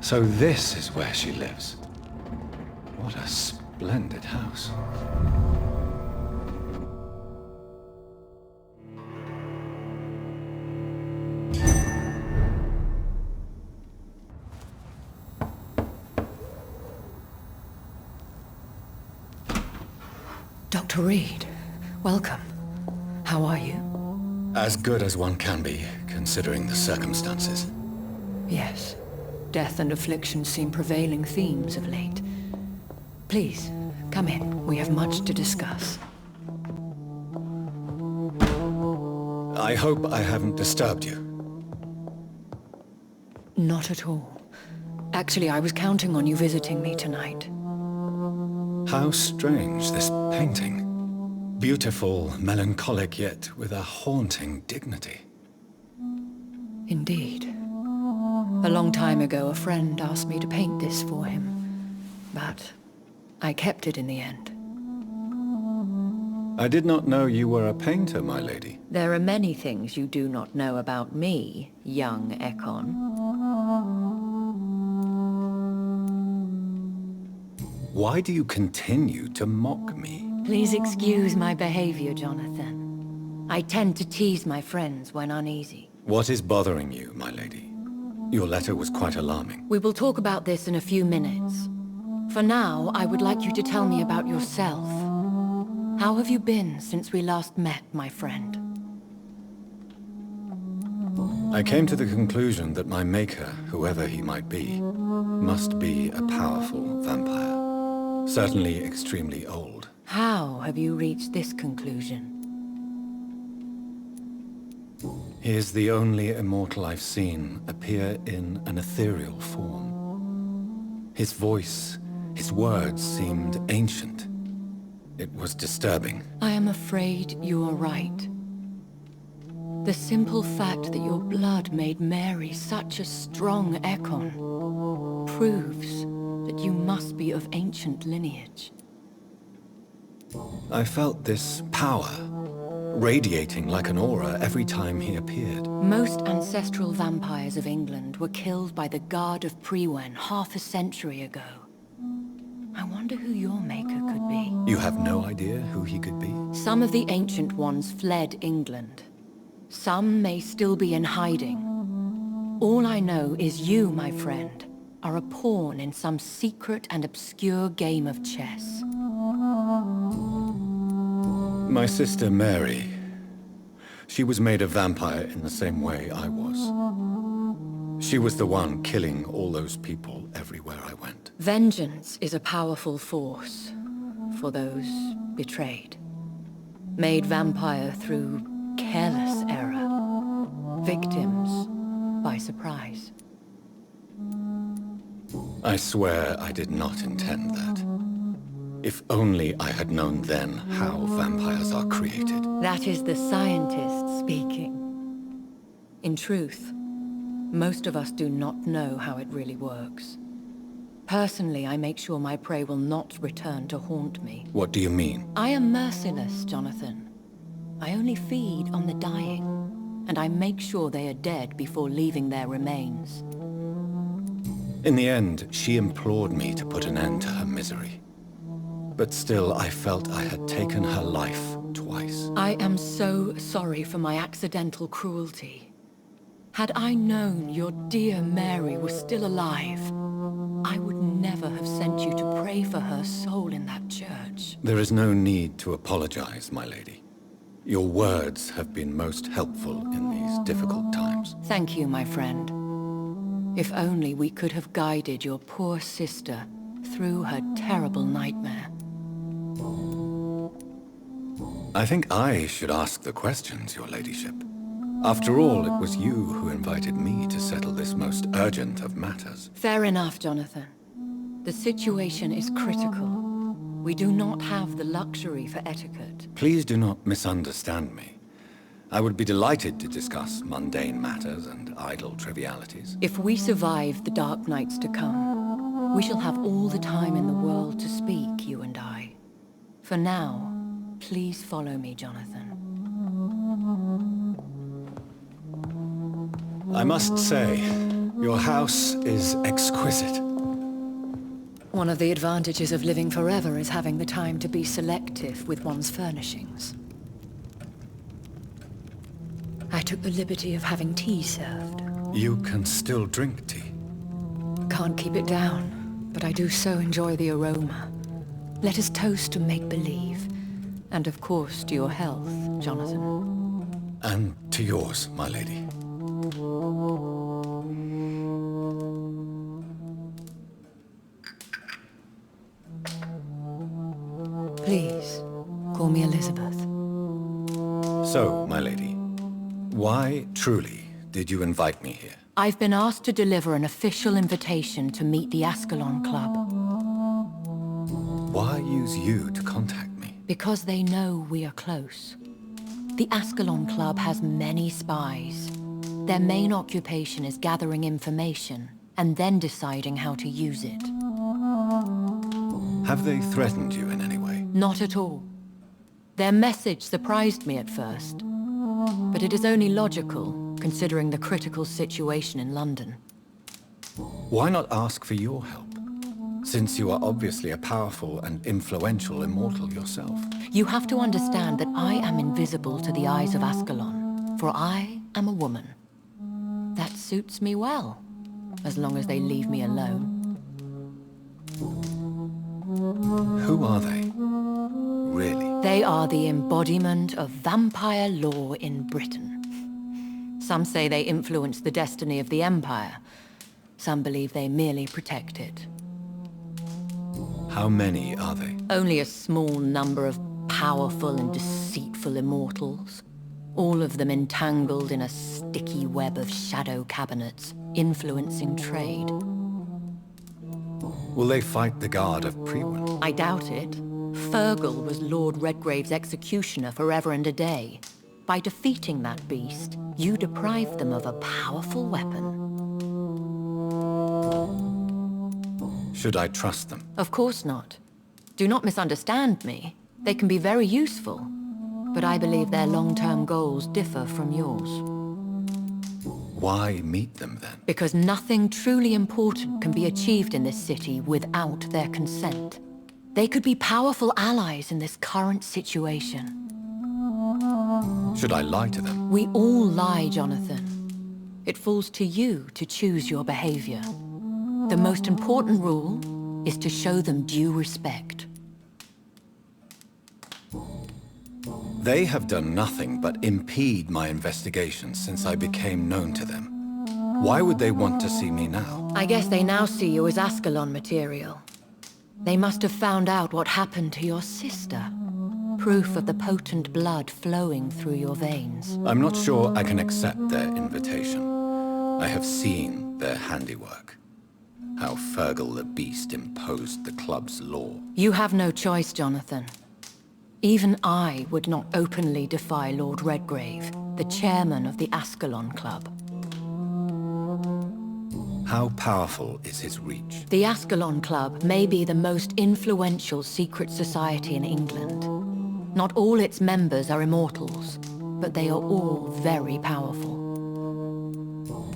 So this is where she lives. What a splendid house. Dr. Reid, welcome. How are you? As good as one can be, considering the circumstances. Yes. Death and affliction seem prevailing themes of late. Please, come in. We have much to discuss. I hope I haven't disturbed you. Not at all. Actually, I was counting on you visiting me tonight. How strange, this painting. Beautiful, melancholic, yet with a haunting dignity. Indeed. A long time ago, a friend asked me to paint this for him, but I kept it in the end. I did not know you were a painter, my lady. There are many things you do not know about me, young Ekon. Why do you continue to mock me? Please excuse my behavior, Jonathan. I tend to tease my friends when uneasy. What is bothering you, my lady? Your letter was quite alarming. We will talk about this in a few minutes. For now, I would like you to tell me about yourself. How have you been since we last met, my friend? I came to the conclusion that my maker, whoever he might be, must be a powerful vampire. Certainly extremely old. How have you reached this conclusion? He is the only immortal I've seen appear in an ethereal form. His voice, his words seemed ancient. It was disturbing. I am afraid you are right. The simple fact that your blood made Mary such a strong Ekon proves that you must be of ancient lineage. I felt this power, radiating like an aura every time he appeared. Most ancestral vampires of England were killed by the Guard of Priwen half a century ago. I wonder who your maker could be. You have no idea who he could be? Some of the ancient ones fled England. Some may still be in hiding. All I know is you, my friend, are a pawn in some secret and obscure game of chess. My sister Mary. She was made a vampire in the same way I was. She was the one killing all those people everywhere I went. Vengeance is a powerful force for those betrayed. Made vampire through careless error. Victims by surprise. I swear I did not intend that. If only I had known then how vampires are created. That is the scientist speaking. In truth, most of us do not know how it really works. Personally, I make sure my prey will not return to haunt me. What do you mean? I am merciless, Jonathan. I only feed on the dying, and I make sure they are dead before leaving their remains. In the end, she implored me to put an end to her misery. But still, I felt I had taken her life twice. I am so sorry for my accidental cruelty. Had I known your dear Mary was still alive, I would never have sent you to pray for her soul in that church. There is no need to apologize, my lady. Your words have been most helpful in these difficult times. Thank you, my friend. If only we could have guided your poor sister through her terrible nightmare. I think I should ask the questions, your ladyship. After all, it was you who invited me to settle this most urgent of matters. Fair enough, Jonathan. The situation is critical. We do not have the luxury for etiquette. Please do not misunderstand me. I would be delighted to discuss mundane matters and idle trivialities. If we survive the dark nights to come, we shall have all the time in the world to speak, you and I. For now, please follow me, Jonathan. I must say, Your house is exquisite. One of the advantages of living forever is having the time to be selective with one's furnishings. I took the liberty of having tea served. You can still drink tea. Can't keep it down, but I do so enjoy the aroma. Let us toast to make-believe. And of course to your health, Jonathan. And to yours, my lady. Please, call me Elizabeth. So, my lady, why, truly, did you invite me here? I've been asked to deliver an official invitation to meet the Ascalon Club. Why use you to contact me? Because they know we are close. The Ascalon Club has many spies. Their main occupation is gathering information and then deciding how to use it. Have they threatened you in any way? Not at all. Their message surprised me at first, but it is only logical, considering the critical situation in London. Why not ask for your help? Since you are obviously a powerful and influential immortal yourself. You have to understand that I am invisible to the eyes of Ascalon, for I am a woman. That suits me well, as long as they leave me alone. Who are they? Really? They are the embodiment of vampire law in Britain. Some say they influence the destiny of the Empire. Some believe they merely protect it. How many are they? Only a small number of powerful and deceitful immortals. All of them entangled in a sticky web of shadow cabinets, influencing trade. Will they fight the guard of Priwen? I doubt it. Fergal was Lord Redgrave's executioner forever and a day. By defeating that beast, you deprived them of a powerful weapon. Should I trust them? Of course not. Do not misunderstand me. They can be very useful, but I believe their long-term goals differ from yours. Why meet them then? Because nothing truly important can be achieved in this city without their consent. They could be powerful allies in this current situation. Should I lie to them? We all lie, Jonathan. It falls to you to choose your behavior. The most important rule is to show them due respect. They have done nothing but impede my investigations since I became known to them. Why would they want to see me now? I guess they now see you as Ascalon material. They must have found out what happened to your sister. Proof of the potent blood flowing through your veins. I'm not sure I can accept their invitation. I have seen their handiwork. How Fergal the Beast imposed the club's law. You have no choice, Jonathan. Even I would not openly defy Lord Redgrave, the chairman of the Ascalon Club. How powerful is his reach? The Ascalon Club may be the most influential secret society in England. Not all its members are immortals, but they are all very powerful.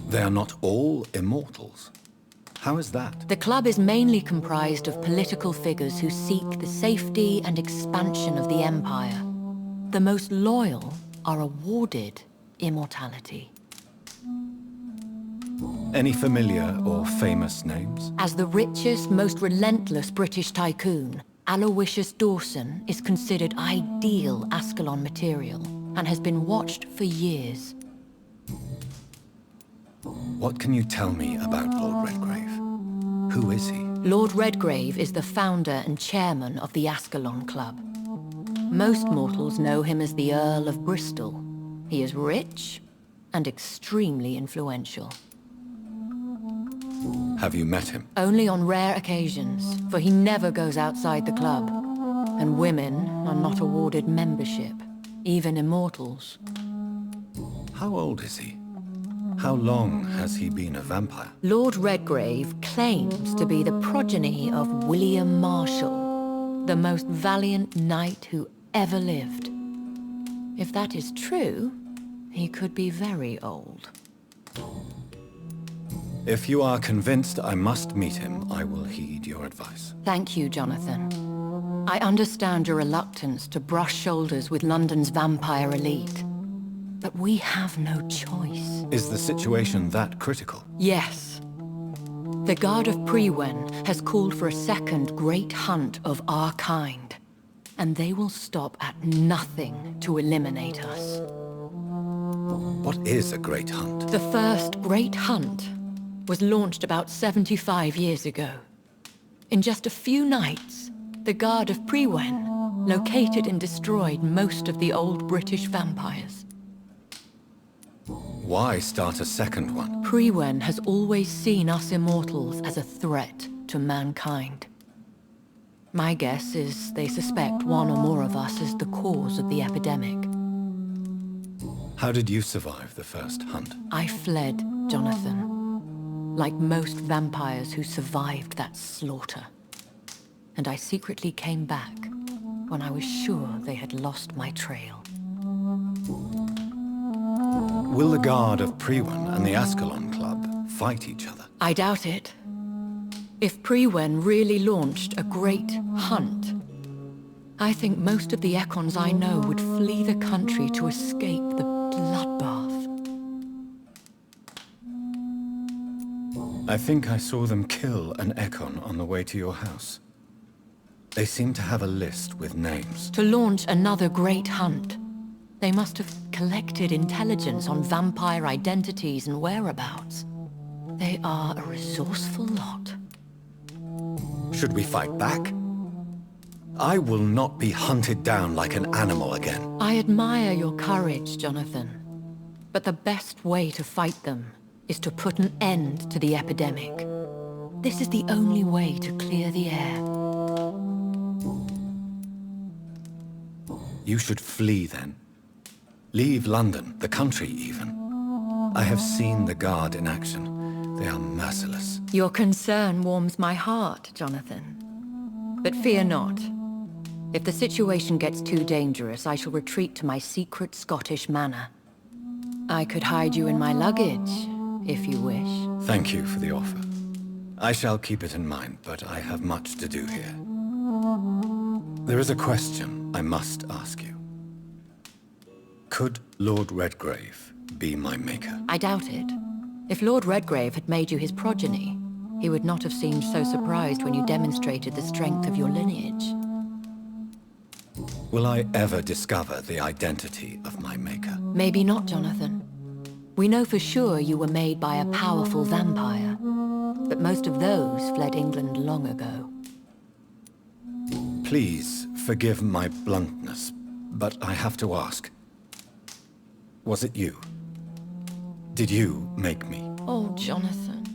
They are not all immortals. How is that? The club is mainly comprised of political figures who seek the safety and expansion of the Empire. The most loyal are awarded immortality. Any familiar or famous names? As the richest, most relentless British tycoon, Aloysius Dawson is considered ideal Ascalon material and has been watched for years. What can you tell me about Lord Redgrave? Who is he? Lord Redgrave is the founder and chairman of the Ascalon Club. Most mortals know him as the Earl of Bristol. He is rich and extremely influential. Have you met him? Only on rare occasions, for he never goes outside the club. And women are not awarded membership, even immortals. How old is he? How long has he been a vampire? Lord Redgrave claims to be the progeny of William Marshall, the most valiant knight who ever lived. If that is true, he could be very old. If you are convinced I must meet him, I will heed your advice. Thank you, Jonathan. I understand your reluctance to brush shoulders with London's vampire elite. But we have no choice. Is the situation that critical? Yes. The Guard of Prewen has called for a second great hunt of our kind. And they will stop at nothing to eliminate us. What is a great hunt? The first great hunt was launched about 75 years ago. In just a few nights, the Guard of Prewen located and destroyed most of the old British vampires. Why start a second one? Prewen has always seen us immortals as a threat to mankind. My guess is they suspect one or more of us as the cause of the epidemic. How did you survive the first hunt? I fled, Jonathan, like most vampires who survived that slaughter. And I secretly came back when I was sure they had lost my trail. Will the Guard of Prewen and the Ascalon Club fight each other? I doubt it. If Prewen really launched a great hunt, I think most of the Ekons I know would flee the country to escape the bloodbath. I think I saw them kill an Ekon on the way to your house. They seem to have a list with names. To launch another great hunt, they must have collected intelligence on vampire identities and whereabouts. They are a resourceful lot. Should we fight back? I will not be hunted down like an animal again. I admire your courage, Jonathan. But the best way to fight them is to put an end to the epidemic. This is the only way to clear the air. You should flee then. Leave London, the country even. I have seen the Guard in action. They are merciless. Your concern warms my heart, Jonathan. But fear not. If the situation gets too dangerous, I shall retreat to my secret Scottish manor. I could hide you in my luggage, if you wish. Thank you for the offer. I shall keep it in mind, but I have much to do here. There is a question I must ask you. Could Lord Redgrave be my maker? I doubt it. If Lord Redgrave had made you his progeny, he would not have seemed so surprised when you demonstrated the strength of your lineage. Will I ever discover the identity of my maker? Maybe not, Jonathan. We know for sure you were made by a powerful vampire, but most of those fled England long ago. Please forgive my bluntness, but I have to ask. Was it you? Did you make me? Oh, Jonathan.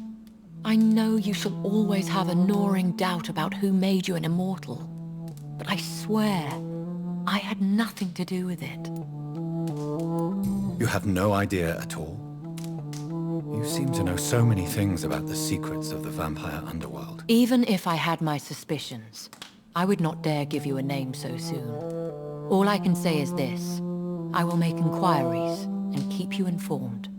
I know you shall always have a gnawing doubt about who made you an immortal, but I swear, I had nothing to do with it. You have no idea at all? You seem to know so many things about the secrets of the vampire underworld. Even if I had my suspicions, I would not dare give you a name so soon. All I can say is this. I will make inquiries and keep you informed.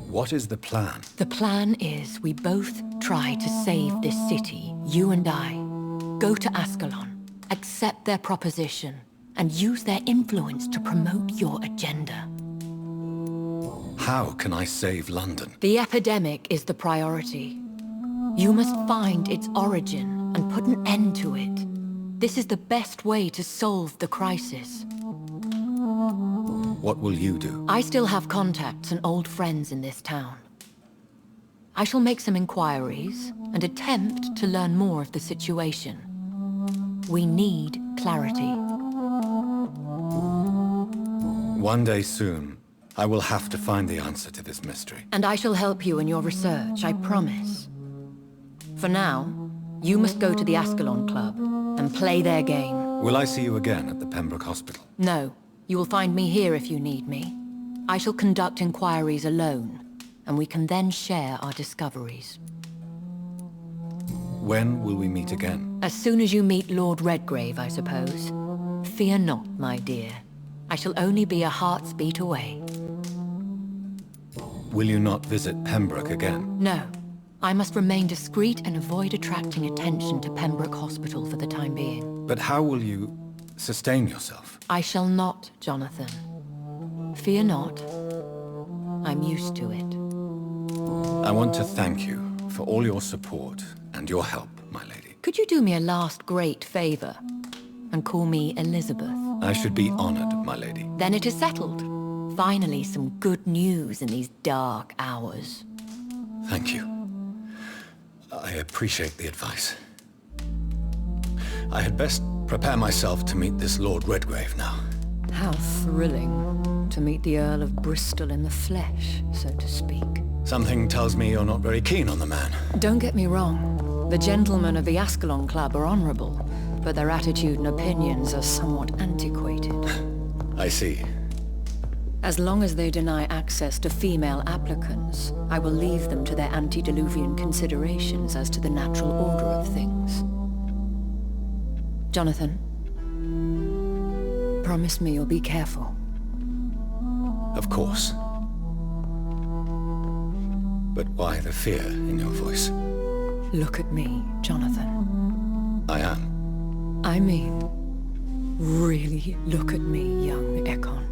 What is the plan? The plan is we both try to save this city, you and I. Go to Ascalon, accept their proposition, and use their influence to promote your agenda. How can I save London? The epidemic is the priority. You must find its origin and put an end to it. This is the best way to solve the crisis. What will you do? I still have contacts and old friends in this town. I shall make some inquiries and attempt to learn more of the situation. We need clarity. One day soon, I will have to find the answer to this mystery. And I shall help you in your research, I promise. For now, you must go to the Ascalon Club and play their game. Will I see you again at the Pembroke Hospital? No, you will find me here if you need me. I shall conduct inquiries alone, and we can then share our discoveries. When will we meet again? As soon as you meet Lord Redgrave, I suppose. Fear not, my dear. I shall only be a heart's beat away. Will you not visit Pembroke again? No. I must remain discreet and avoid attracting attention to Pembroke Hospital for the time being. But how will you sustain yourself? I shall not, Jonathan. Fear not. I'm used to it. I want to thank you for all your support and your help, my lady. Could you do me a last great favor and call me Elizabeth? I should be honored, my lady. Then it is settled. Finally, some good news in these dark hours. Thank you. I appreciate the advice. I had best prepare myself to meet this Lord Redgrave now. How thrilling to meet the Earl of Bristol in the flesh, so to speak. Something tells me you're not very keen on the man. Don't get me wrong. The gentlemen of the Ascalon Club are honorable, but their attitude and opinions are somewhat antiquated. I see. As long as they deny access to female applicants, I will leave them to their antediluvian considerations as to the natural order of things. Jonathan, promise me you'll be careful. Of course. But why the fear in your voice? Look at me, Jonathan. I am. I mean, really look at me, young Ekon.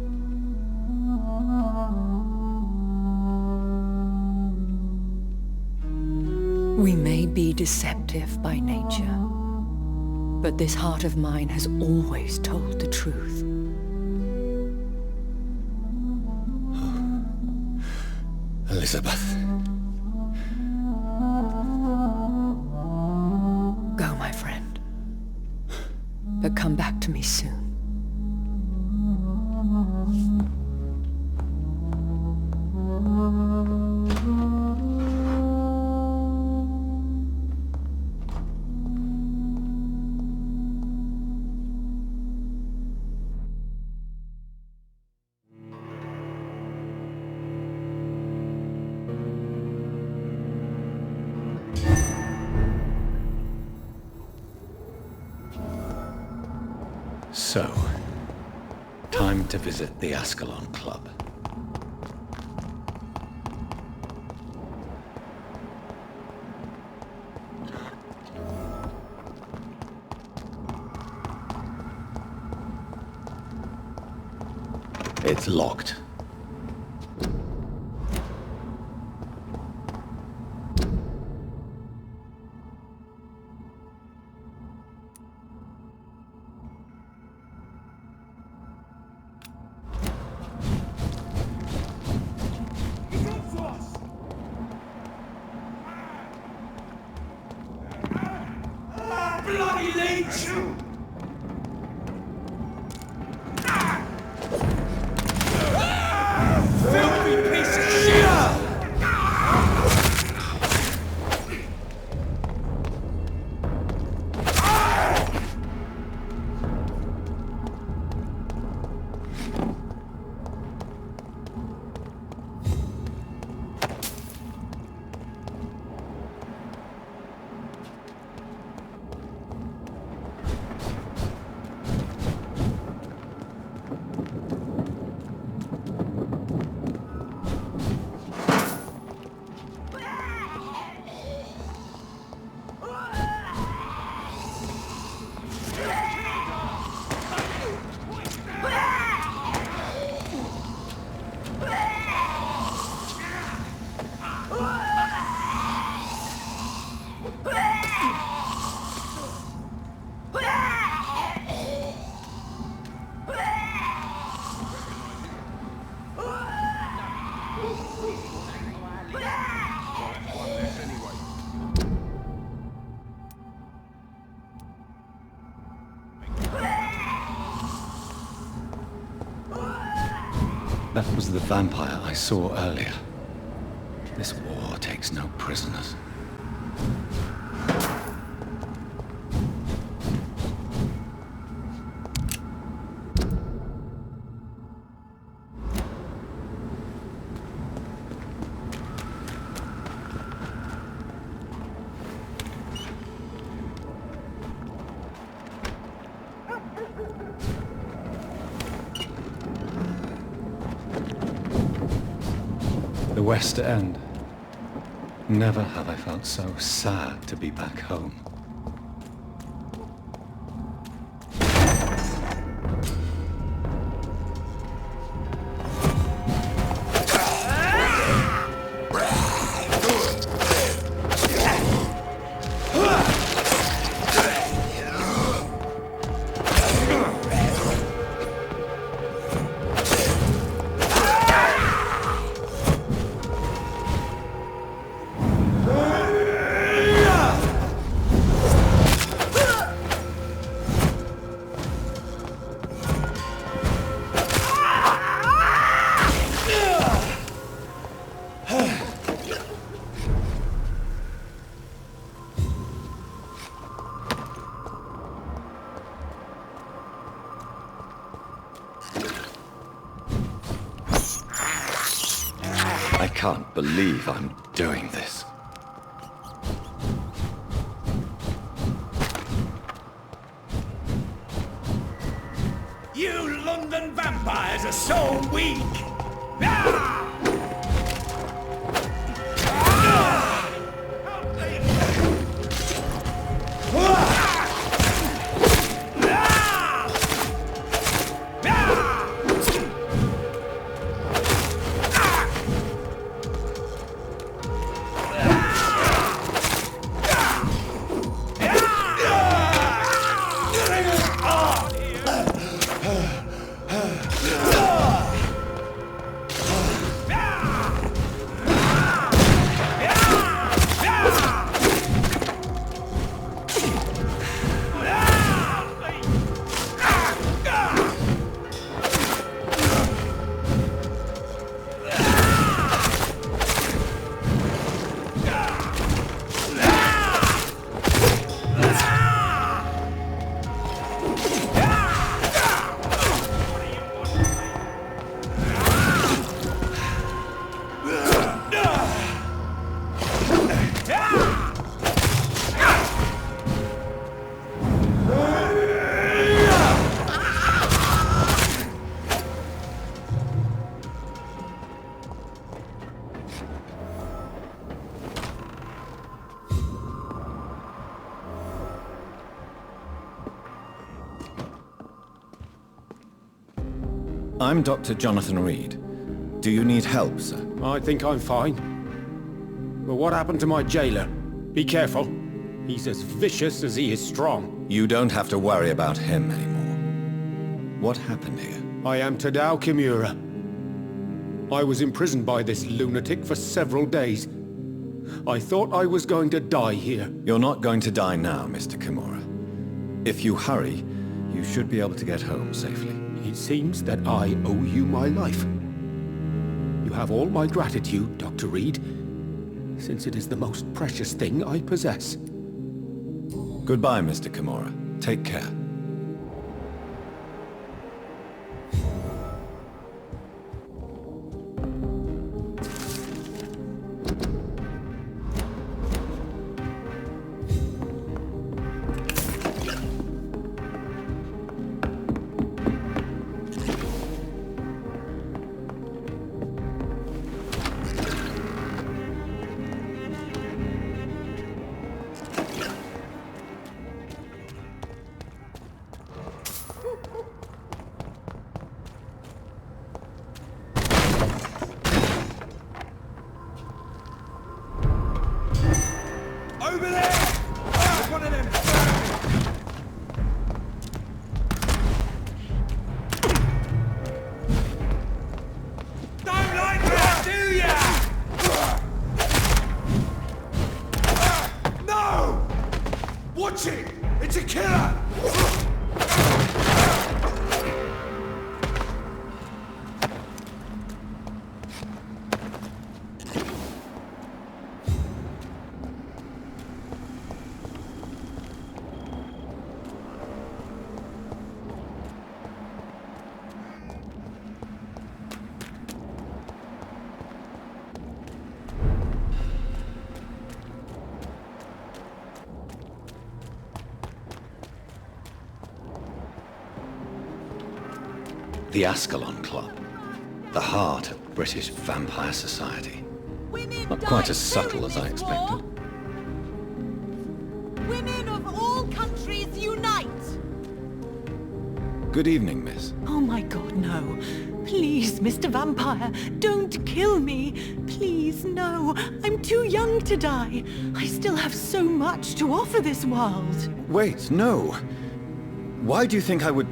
We may be deceptive by nature, but this heart of mine has always told the truth. Elizabeth. Go, my friend. But come back to me soon. So, time to visit the Ascalon Club. It's locked. Bloody leech! Filthy piece of shit! That was the vampire I saw earlier. This war takes no prisoners. There West End. Never have I felt so sad to be back home. I can't believe I'm doing this. You London vampires are so weak! Ah! I'm Dr. Jonathan Reid. Do you need help, sir? I think I'm fine. But what happened to my jailer? Be careful. He's as vicious as he is strong. You don't have to worry about him anymore. What happened here? I am Tadao Kimura. I was imprisoned by this lunatic for several days. I thought I was going to die here. You're not going to die now, Mr. Kimura. If you hurry, you should be able to get home safely. It seems that I owe you my life. You have all my gratitude, Dr. Reid, since it is the most precious thing I possess. Goodbye, Mr. Kimura. Take care. Over there! There's one of them! Don't like that, do ya? No! Watch it! It's a killer! The Ascalon Club. The heart of British vampire society. Not quite as subtle as I expected. Women of all countries unite! Good evening, miss. Oh my god, no. Please, Mr. Vampire, don't kill me. Please, no. I'm too young to die. I still have so much to offer this world. Wait, no. Why do you think I would...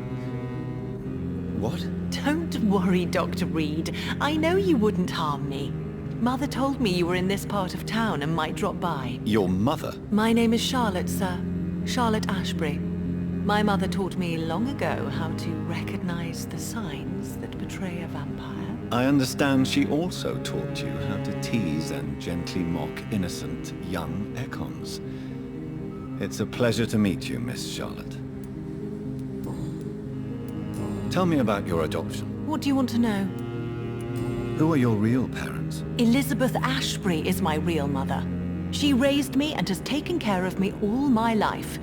What? Don't worry, Dr. Reid. I know you wouldn't harm me. Mother told me you were in this part of town and might drop by. Your mother? My name is Charlotte, sir. Charlotte Ashbury. My mother taught me long ago how to recognize the signs that betray a vampire. I understand she also taught you how to tease and gently mock innocent young Ekons. It's a pleasure to meet you, Miss Charlotte. Tell me about your adoption. What do you want to know? Who are your real parents? Elizabeth Ashbury is my real mother. She raised me and has taken care of me all my life.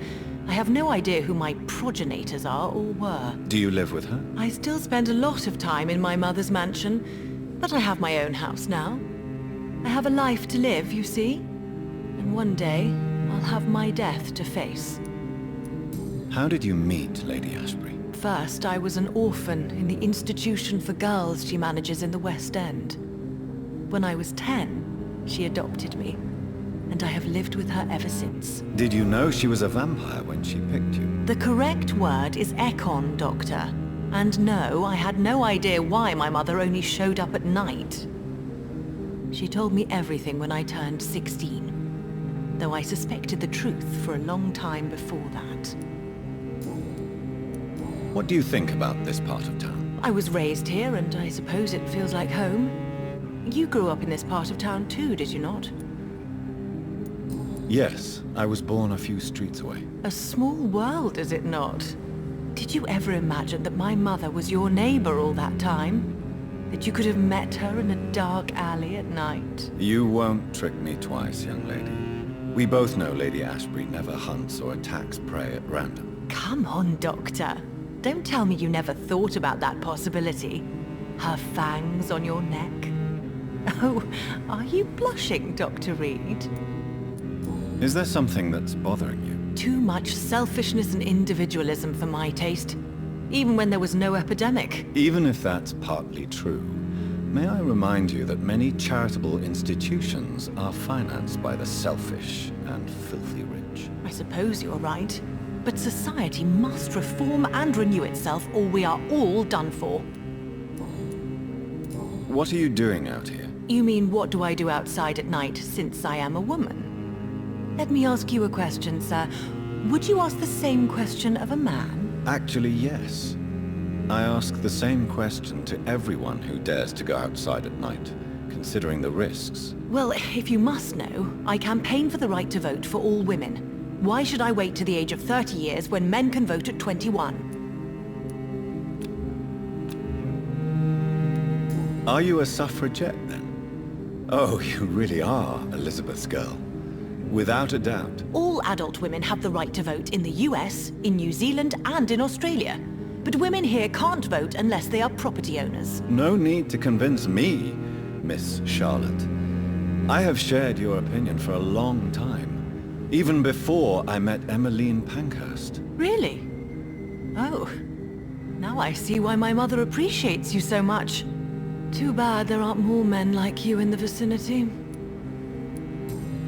I have no idea who my progenitors are or were. Do you live with her? I still spend a lot of time in my mother's mansion, but I have my own house now. I have a life to live, you see. And one day, I'll have my death to face. How did you meet Lady Ashbury? First, I was an orphan in the institution for girls she manages in the West End. When I was 10, she adopted me, and I have lived with her ever since. Did you know she was a vampire when she picked you? The correct word is Ekon, Doctor. And no, I had no idea why my mother only showed up at night. She told me everything when I turned 16, though I suspected the truth for a long time before that. What do you think about this part of town? I was raised here, and I suppose it feels like home. You grew up in this part of town too, did you not? Yes, I was born a few streets away. A small world, is it not? Did you ever imagine that my mother was your neighbor all that time? That you could have met her in a dark alley at night? You won't trick me twice, young lady. We both know Lady Ashbury never hunts or attacks prey at random. Come on, Doctor. Don't tell me you never thought about that possibility. Her fangs on your neck. Oh, are you blushing, Dr. Reid? Is there something that's bothering you? Too much selfishness and individualism for my taste. Even when there was no epidemic. Even if that's partly true, may I remind you that many charitable institutions are financed by the selfish and filthy rich. I suppose you're right. But society must reform and renew itself, or we are all done for. What are you doing out here? You mean, what do I do outside at night since I am a woman? Let me ask you a question, sir. Would you ask the same question of a man? Actually, yes. I ask the same question to everyone who dares to go outside at night, considering the risks. Well, if you must know, I campaign for the right to vote for all women. Why should I wait to the age of 30 years when men can vote at 21? Are you a suffragette, then? Oh, you really are Elizabeth's girl. Without a doubt. All adult women have the right to vote in the US, in New Zealand, and in Australia. But women here can't vote unless they are property owners. No need to convince me, Miss Charlotte. I have shared your opinion for a long time. Even before I met Emmeline Pankhurst. Really? Oh. Now I see why my mother appreciates you so much. Too bad there aren't more men like you in the vicinity.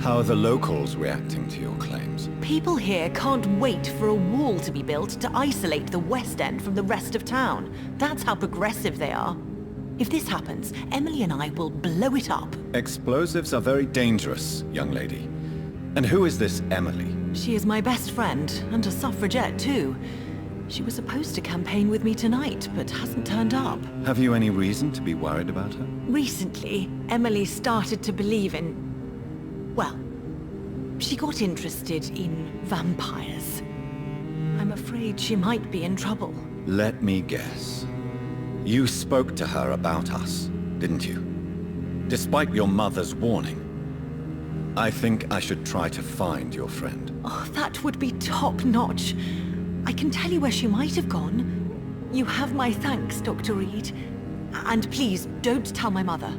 How are the locals reacting to your claims? People here can't wait for a wall to be built to isolate the West End from the rest of town. That's how progressive they are. If this happens, Emily and I will blow it up. Explosives are very dangerous, young lady. And who is this Emily? She is my best friend, and a suffragette too. She was supposed to campaign with me tonight, but hasn't turned up. Have you any reason to be worried about her? Recently, Emily started to believe in... well, she got interested in vampires. I'm afraid she might be in trouble. Let me guess. You spoke to her about us, didn't you? Despite your mother's warning. I think I should try to find your friend. Oh, that would be top-notch. I can tell you where she might have gone. You have my thanks, Dr. Reid. And please, don't tell my mother.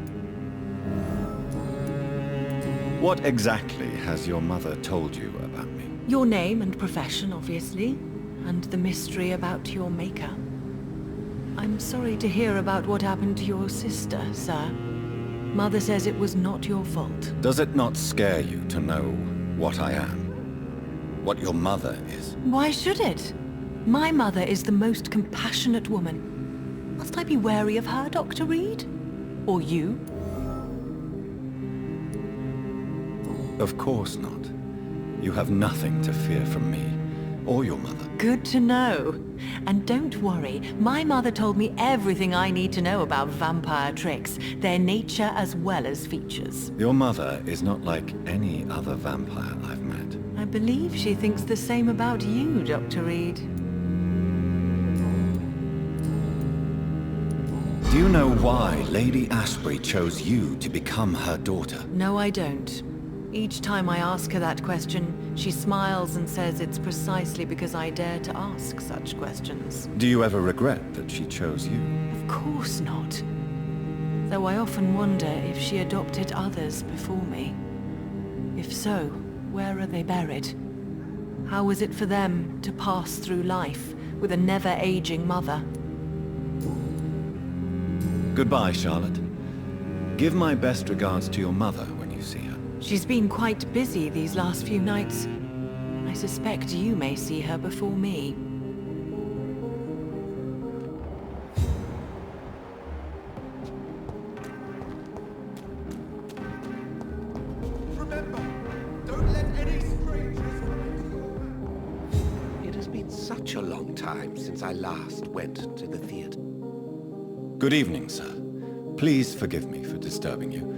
What exactly has your mother told you about me? Your name and profession, obviously, and the mystery about your maker. I'm sorry to hear about what happened to your sister, sir. Mother says it was not your fault. Does it not scare you to know what I am? What your mother is? Why should it? My mother is the most compassionate woman. Must I be wary of her, Dr. Reid? Or you? Of course not. You have nothing to fear from me, or your mother. Good to know. And don't worry, my mother told me everything I need to know about vampire tricks, their nature as well as features. Your mother is not like any other vampire I've met. I believe she thinks the same about you, Dr. Reid. Do you know why Lady Ashbury chose you to become her daughter? No, I don't. Each time I ask her that question, she smiles and says it's precisely because I dare to ask such questions. Do you ever regret that she chose you? Of course not. Though I often wonder if she adopted others before me. If so, where are they buried? How was it for them to pass through life with a never-aging mother? Goodbye, Charlotte. Give my best regards to your mother when you see her. She's been quite busy these last few nights. I suspect you may see her before me. Remember, don't let any strangers come into your house. It has been such a long time since I last went to the theater. Good evening, sir. Please forgive me for disturbing you.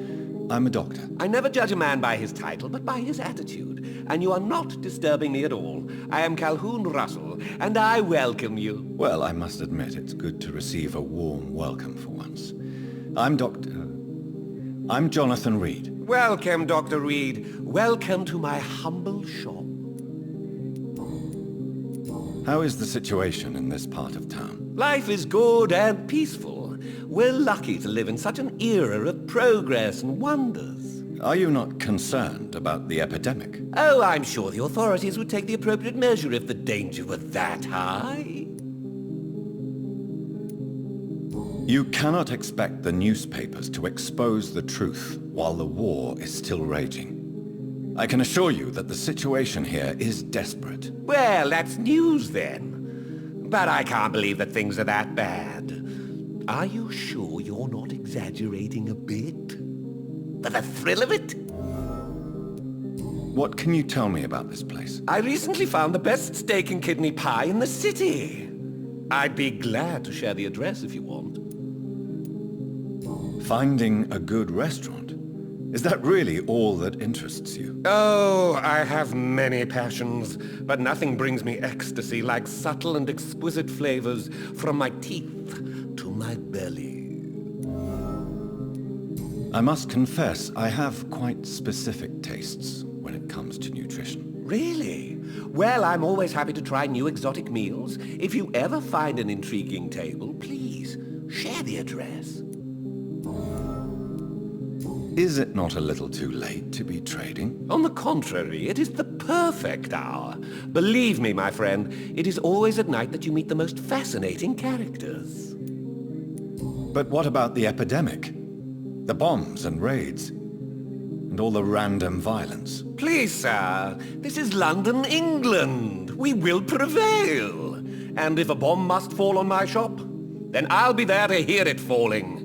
I'm a doctor. I never judge a man by his title, but by his attitude. And you are not disturbing me at all. I am Calhoun Russell, and I welcome you. Well, I must admit it's good to receive a warm welcome for once. I'm Jonathan Reid. Welcome, Dr. Reid. Welcome to my humble shop. How is the situation in this part of town? Life is good and peaceful. We're lucky to live in such an era of progress and wonders. Are you not concerned about the epidemic? Oh, I'm sure the authorities would take the appropriate measure if the danger were that high. You cannot expect the newspapers to expose the truth while the war is still raging. I can assure you that the situation here is desperate. Well, that's news then. But I can't believe that things are that bad. Are you sure you're not exaggerating a bit? For the thrill of it? What can you tell me about this place? I recently found the best steak and kidney pie in the city. I'd be glad to share the address if you want. Finding a good restaurant? Is that really all that interests you? Oh, I have many passions, but nothing brings me ecstasy like subtle and exquisite flavors from my teeth to my belly. I must confess, I have quite specific tastes when it comes to nutrition. Really? Well, I'm always happy to try new exotic meals. If you ever find an intriguing table, please share the address. Is it not a little too late to be trading? On the contrary, it is the perfect hour. Believe me, my friend, it is always at night that you meet the most fascinating characters. But what about the epidemic? The bombs and raids? And all the random violence? Please, sir, this is London, England. We will prevail. And if a bomb must fall on my shop, then I'll be there to hear it falling.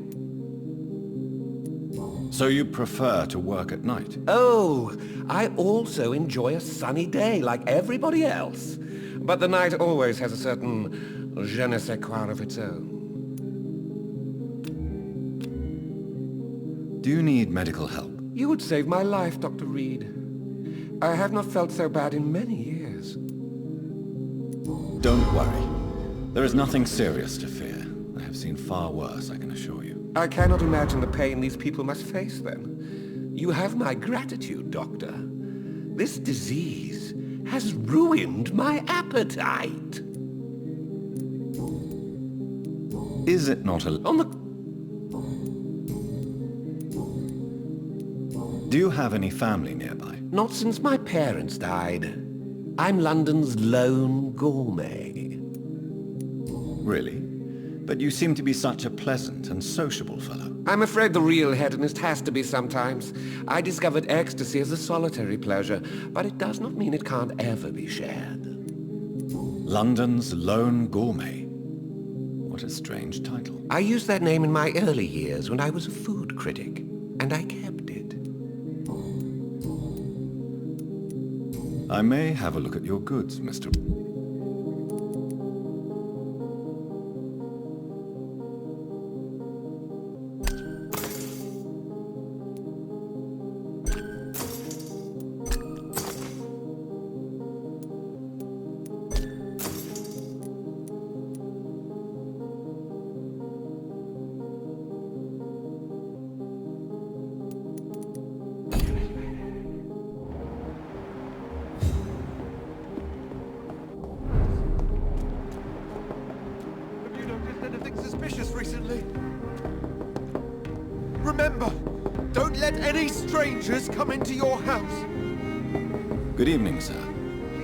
So you prefer to work at night? Oh, I also enjoy a sunny day like everybody else. But the night always has a certain je ne sais quoi of its own. Do you need medical help? You would save my life, Dr. Reid. I have not felt so bad in many years. Don't worry. There is nothing serious to fear. I have seen far worse, I can assure you. I cannot imagine the pain these people must face then. You have my gratitude, Doctor. This disease has ruined my appetite. Is it not a... On the... Do you have any family nearby? Not since my parents died. I'm London's lone gourmet. Really? But you seem to be such a pleasant and sociable fellow. I'm afraid the real hedonist has to be sometimes. I discovered ecstasy as a solitary pleasure, but it does not mean it can't ever be shared. London's lone gourmet. What a strange title. I used that name in my early years when I was a food critic, and I kept it. I may have a look at your goods, Mr. Recently. Remember, don't let any strangers come into your house. Good evening, sir.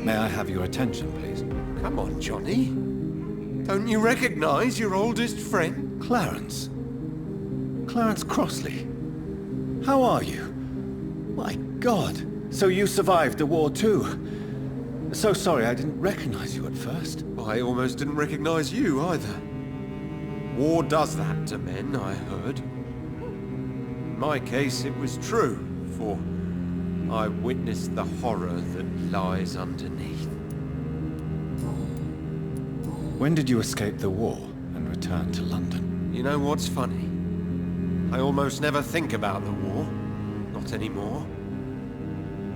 May I have your attention, please? Come on, Johnny. Don't you recognize your oldest friend? Clarence. Clarence Crossley. How are you? My God. So you survived the war too. So sorry I didn't recognize you at first. I almost didn't recognize you either. War does that to men, I heard. In my case, it was true, for I witnessed the horror that lies underneath. When did you escape the war and return to London? You know what's funny? I almost never think about the war. Not anymore.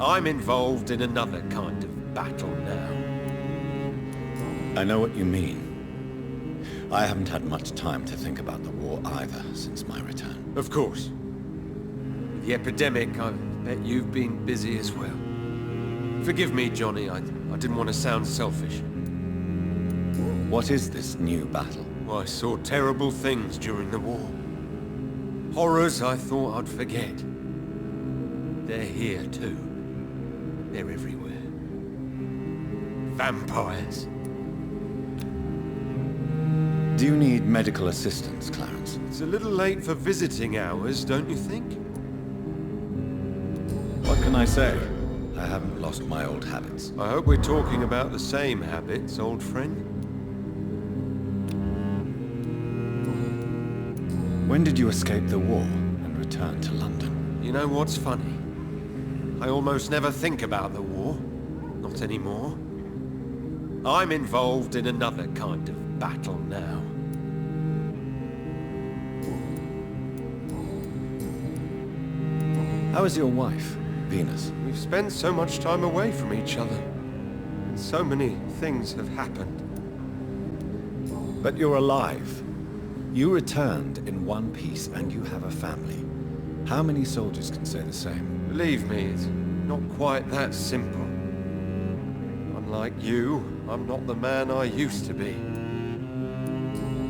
I'm involved in another kind of battle now. I know what you mean. I haven't had much time to think about the war either since my return. Of course. With the epidemic, I bet you've been busy as well. Forgive me, Johnny, I didn't want to sound selfish. What is this new battle? I saw terrible things during the war. Horrors I thought I'd forget. They're here too. They're everywhere. Vampires. Do you need medical assistance, Clarence? It's a little late for visiting hours, don't you think? What can I say? I haven't lost my old habits. I hope we're talking about the same habits, old friend. When did you escape the war and return to London? You know what's funny? I almost never think about the war. Not anymore. I'm involved in another kind of battle now. How is your wife, Venus? We've spent so much time away from each other. And so many things have happened. But you're alive. You returned in one piece and you have a family. How many soldiers can say the same? Believe me, it's not quite that simple. Unlike you, I'm not the man I used to be.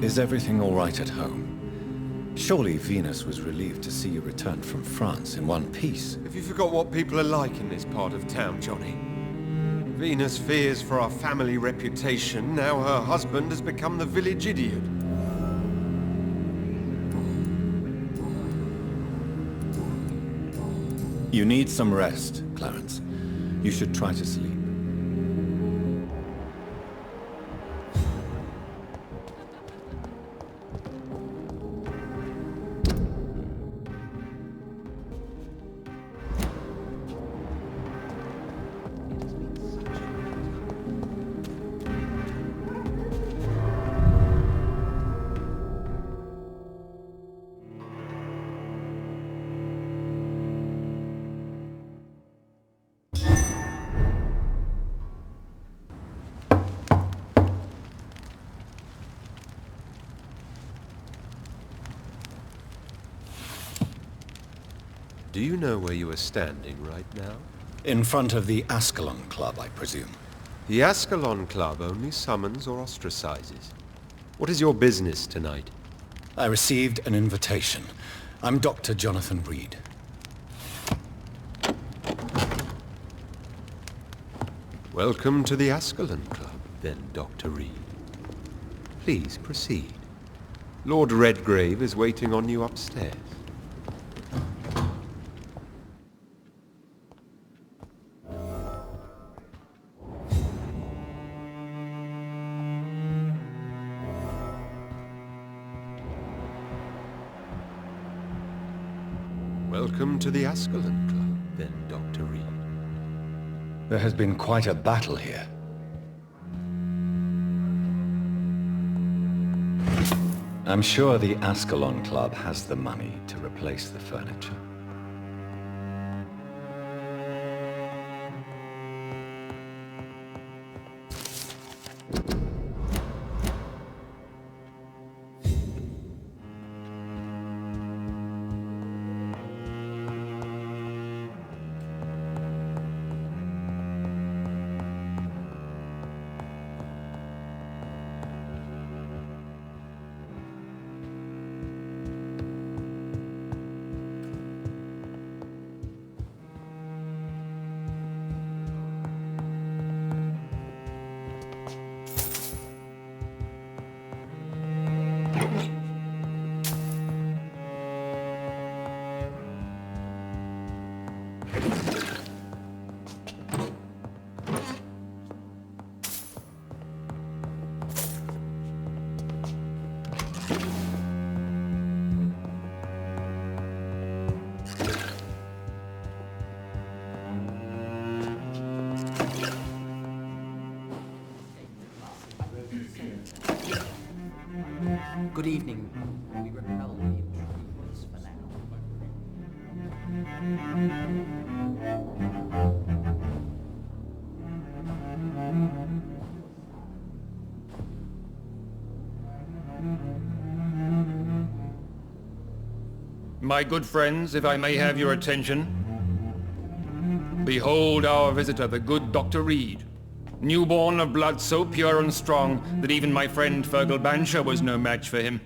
Is everything all right at home? Surely Venus was relieved to see you return from France in one piece. Have you forgot what people are like in this part of town, Johnny? Venus fears for our family reputation. Now her husband has become the village idiot. You need some rest, Clarence. You should try to sleep. Do you know where you are standing right now? In front of the Ascalon Club, I presume. The Ascalon Club only summons or ostracizes. What is your business tonight? I received an invitation. I'm Dr. Jonathan Reid. Welcome to the Ascalon Club, then, Dr. Reid. Please proceed. Lord Redgrave is waiting on you upstairs. Welcome to the Ascalon Club, then, Dr. Reid. There has been quite a battle here. I'm sure the Ascalon Club has the money to replace the furniture. Good evening. We repel the intruders for now. My good friends, if I may have your attention. Behold our visitor, the good Dr. Reid. Newborn of blood so pure and strong that even my friend Fergal Bansher was no match for him.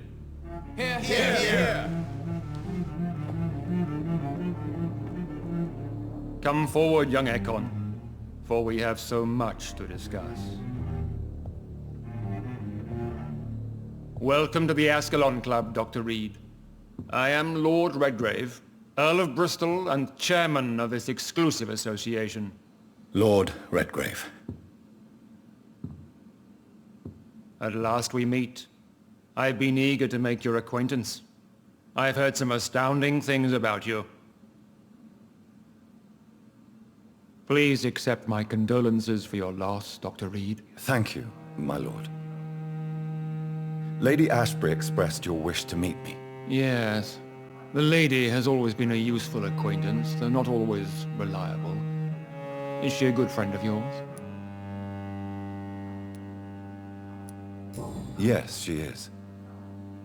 Hear, hear, hear! Come forward, young Ekon, for we have so much to discuss. Welcome to the Ascalon Club, Dr. Reid. I am Lord Redgrave, Earl of Bristol and chairman of this exclusive association. Lord Redgrave. At last we meet. I've been eager to make your acquaintance. I've heard some astounding things about you. Please accept my condolences for your loss, Dr. Reid. Thank you, my lord. Lady Ashbury expressed your wish to meet me. Yes. The lady has always been a useful acquaintance, though not always reliable. Is she a good friend of yours? Yes, she is.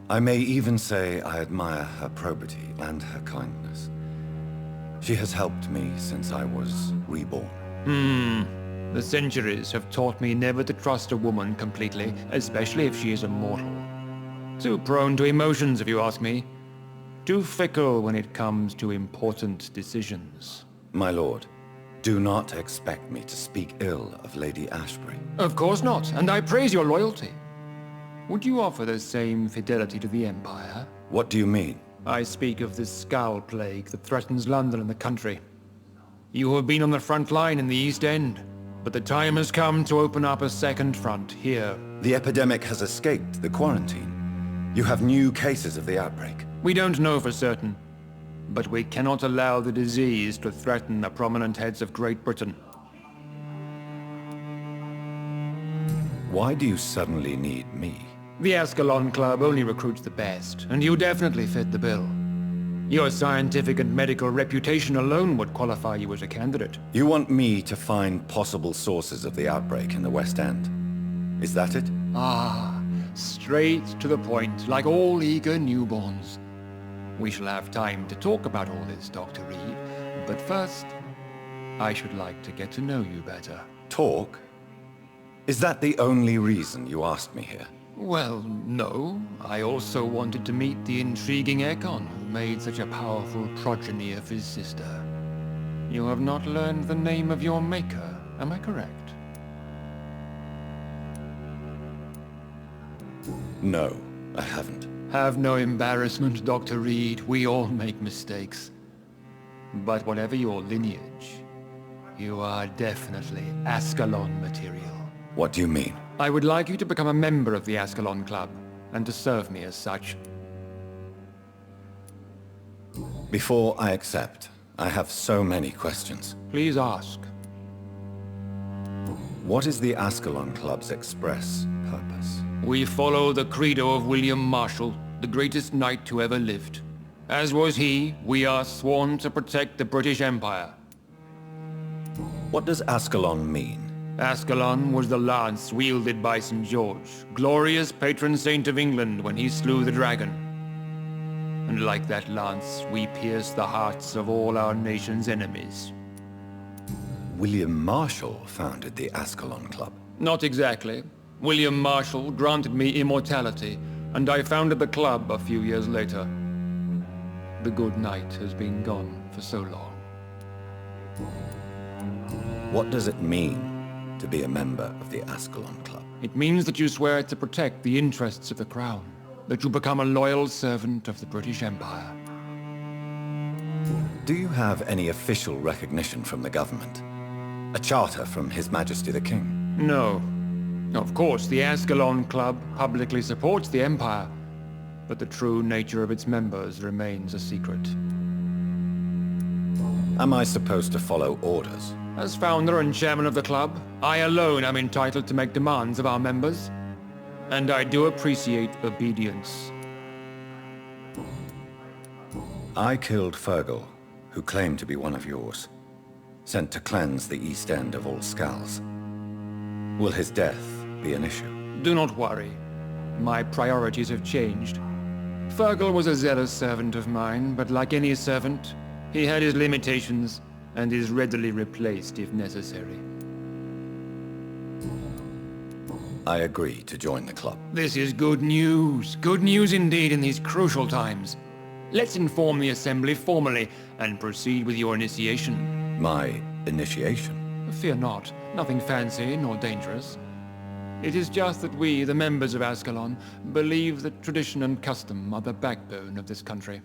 I may even say I admire her probity and her kindness. She has helped me since I was reborn. The centuries have taught me never to trust a woman completely, especially if she is a mortal. Too prone to emotions, if you ask me. Too fickle when it comes to important decisions. My lord, do not expect me to speak ill of Lady Ashbury. Of course not, and I praise your loyalty. Would you offer the same fidelity to the Empire? What do you mean? I speak of the Skull Plague that threatens London and the country. You have been on the front line in the East End, but the time has come to open up a second front here. The epidemic has escaped the quarantine. You have new cases of the outbreak. We don't know for certain, but we cannot allow the disease to threaten the prominent heads of Great Britain. Why do you suddenly need me? The Ascalon Club only recruits the best, and you definitely fit the bill. Your scientific and medical reputation alone would qualify you as a candidate. You want me to find possible sources of the outbreak in the West End. Is that it? Ah, straight to the point, like all eager newborns. We shall have time to talk about all this, Dr. Reid, but first, I should like to get to know you better. Talk? Is that the only reason you asked me here? Well, no. I also wanted to meet the intriguing Ekon, who made such a powerful progeny of his sister. You have not learned the name of your maker, am I correct? No, I haven't. Have no embarrassment, Dr. Reid. We all make mistakes. But whatever your lineage, you are definitely Ascalon material. What do you mean? I would like you to become a member of the Ascalon Club, and to serve me as such. Before I accept, I have so many questions. Please ask. What is the Ascalon Club's express purpose? We follow the credo of William Marshall, the greatest knight who ever lived. As was he, we are sworn to protect the British Empire. What does Ascalon mean? Ascalon was the lance wielded by St. George, glorious patron saint of England when he slew the dragon. And like that lance, we pierce the hearts of all our nation's enemies. William Marshall founded the Ascalon Club. Not exactly. William Marshall granted me immortality, and I founded the club a few years later. The good knight has been gone for so long. What does it mean to be a member of the Ascalon Club? It means that you swear to protect the interests of the crown, that you become a loyal servant of the British Empire. Do you have any official recognition from the government? A charter from His Majesty the King? No. Of course, the Ascalon Club publicly supports the Empire, but the true nature of its members remains a secret. Am I supposed to follow orders? As founder and chairman of the club, I alone am entitled to make demands of our members, and I do appreciate obedience. I killed Fergal, who claimed to be one of yours, sent to cleanse the East End of all Skulls. Will his death be an issue? Do not worry. My priorities have changed. Fergal was a zealous servant of mine, but like any servant, he had his limitations and is readily replaced if necessary. I agree to join the club. This is good news. Good news indeed in these crucial times. Let's inform the Assembly formally and proceed with your initiation. My initiation? Fear not. Nothing fancy nor dangerous. It is just that we, the members of Ascalon, believe that tradition and custom are the backbone of this country.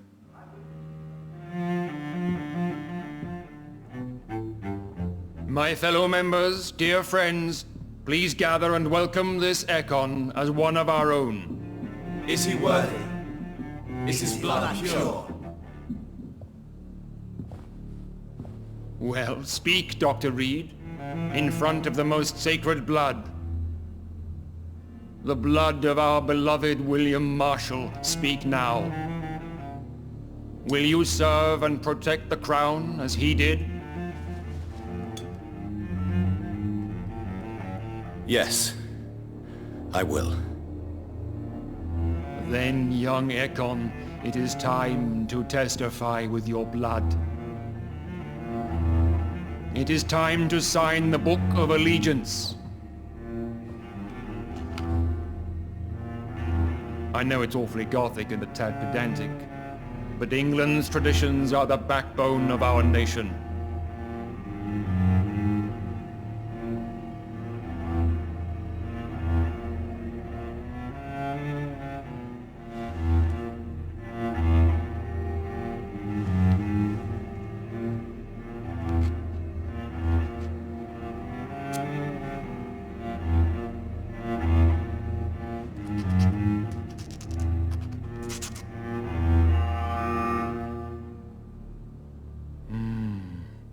My fellow members, dear friends, please gather and welcome this Ekon as one of our own. Is he worthy? Is his blood pure? Well, speak, Dr. Reid, in front of the most sacred blood. The blood of our beloved William Marshall. Speak now. Will you serve and protect the crown as he did? Yes, I will. Then, young Ekon, it is time to testify with your blood. It is time to sign the Book of Allegiance. I know it's awfully gothic and a tad pedantic, but England's traditions are the backbone of our nation.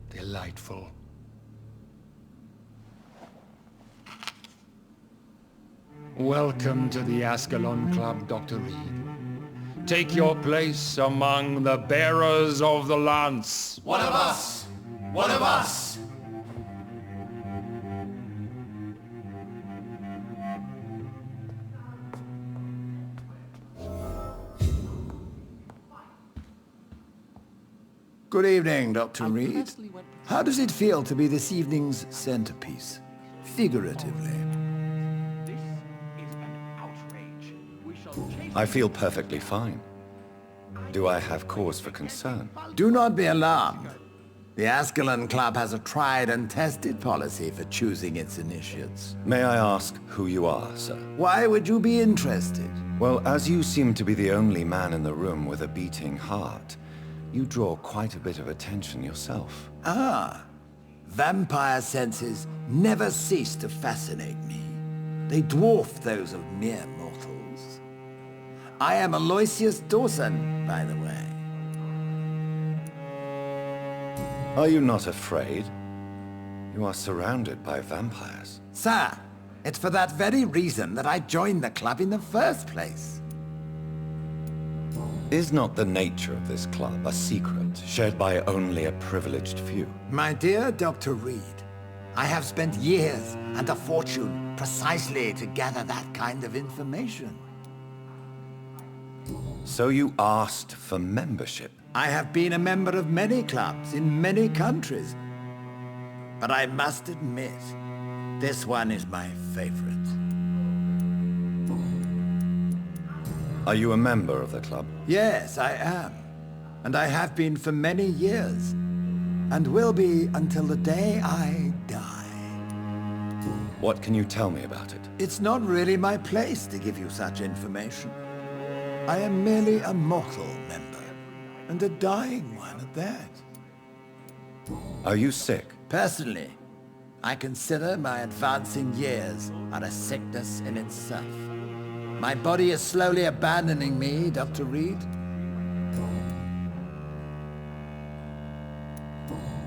Delightful. Welcome to the Ascalon Club, Dr. Reid. Take your place among the bearers of the lance. One of us! One of us! Good evening, Dr. Reid. How does it feel to be this evening's centerpiece? Figuratively. I feel perfectly fine. Do I have cause for concern? Do not be alarmed. The Ascalon Club has a tried and tested policy for choosing its initiates. May I ask who you are, sir? Why would you be interested? Well, as you seem to be the only man in the room with a beating heart, you draw quite a bit of attention yourself. Ah, vampire senses never cease to fascinate me. They dwarf those of mere mortals. I am Aloysius Dawson, by the way. Are you not afraid? You are surrounded by vampires. Sir, it's for that very reason that I joined the club in the first place. Is not the nature of this club a secret, shared by only a privileged few? My dear Dr. Reid, I have spent years and a fortune precisely to gather that kind of information. So you asked for membership? I have been a member of many clubs in many countries. But I must admit, this one is my favorite. Are you a member of the club? Yes, I am. And I have been for many years. And will be until the day I die. What can you tell me about it? It's not really my place to give you such information. I am merely a mortal member, and a dying one at that. Are you sick? Personally, I consider my advancing years are a sickness in itself. My body is slowly abandoning me, Dr. Reid.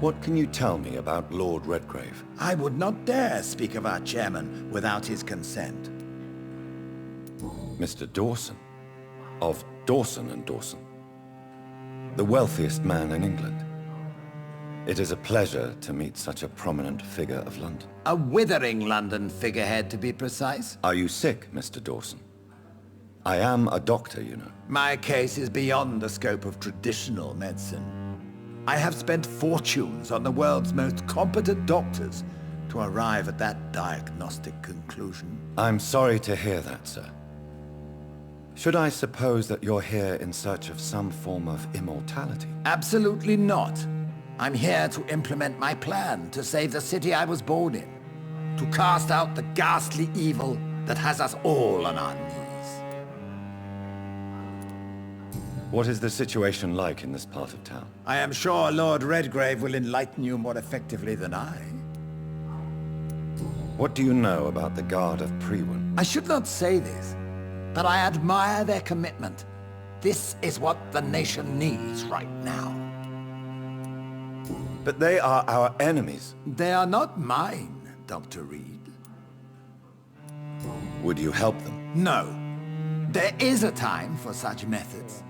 What can you tell me about Lord Redgrave? I would not dare speak of our chairman without his consent. Mr. Dawson? Of Dawson and Dawson? The wealthiest man in England. It is a pleasure to meet such a prominent figure of London. A withering London figurehead, to be precise. Are you sick, Mr. Dawson? I am a doctor, you know. My case is beyond the scope of traditional medicine. I have spent fortunes on the world's most competent doctors to arrive at that diagnostic conclusion. I'm sorry to hear that, sir. Should I suppose that you're here in search of some form of immortality? Absolutely not. I'm here to implement my plan to save the city I was born in. To cast out the ghastly evil that has us all on our knees. What is the situation like in this part of town? I am sure Lord Redgrave will enlighten you more effectively than I. What do you know about the Guard of Prewin? I should not say this, but I admire their commitment. This is what the nation needs right now. But they are our enemies. They are not mine, Dr. Reid. Would you help them? No. There is a time for such methods.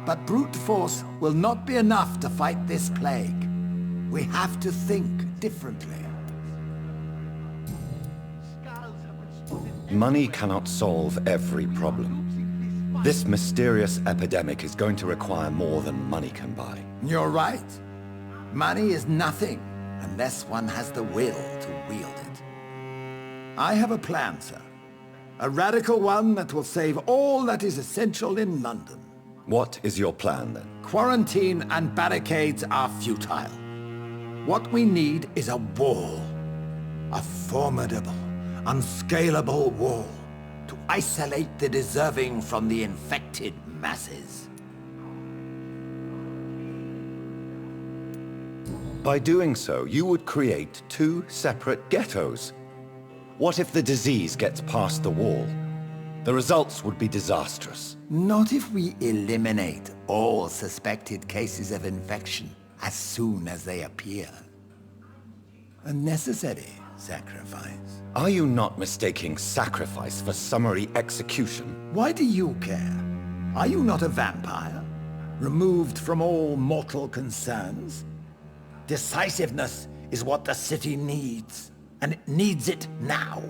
But brute force will not be enough to fight this plague. We have to think differently. Money cannot solve every problem. This mysterious epidemic is going to require more than money can buy. You're right. Money is nothing unless one has the will to wield it. I have a plan, sir. A radical one that will save all that is essential in London. What is your plan, then? Quarantine and barricades are futile. What we need is a wall. A formidable, unscalable wall to isolate the deserving from the infected masses. By doing so, you would create two separate ghettos. What if the disease gets past the wall? The results would be disastrous. Not if we eliminate all suspected cases of infection as soon as they appear. A necessary sacrifice. Are you not mistaking sacrifice for summary execution? Why do you care? Are you not a vampire? Removed from all mortal concerns? Decisiveness is what the city needs, and it needs it now.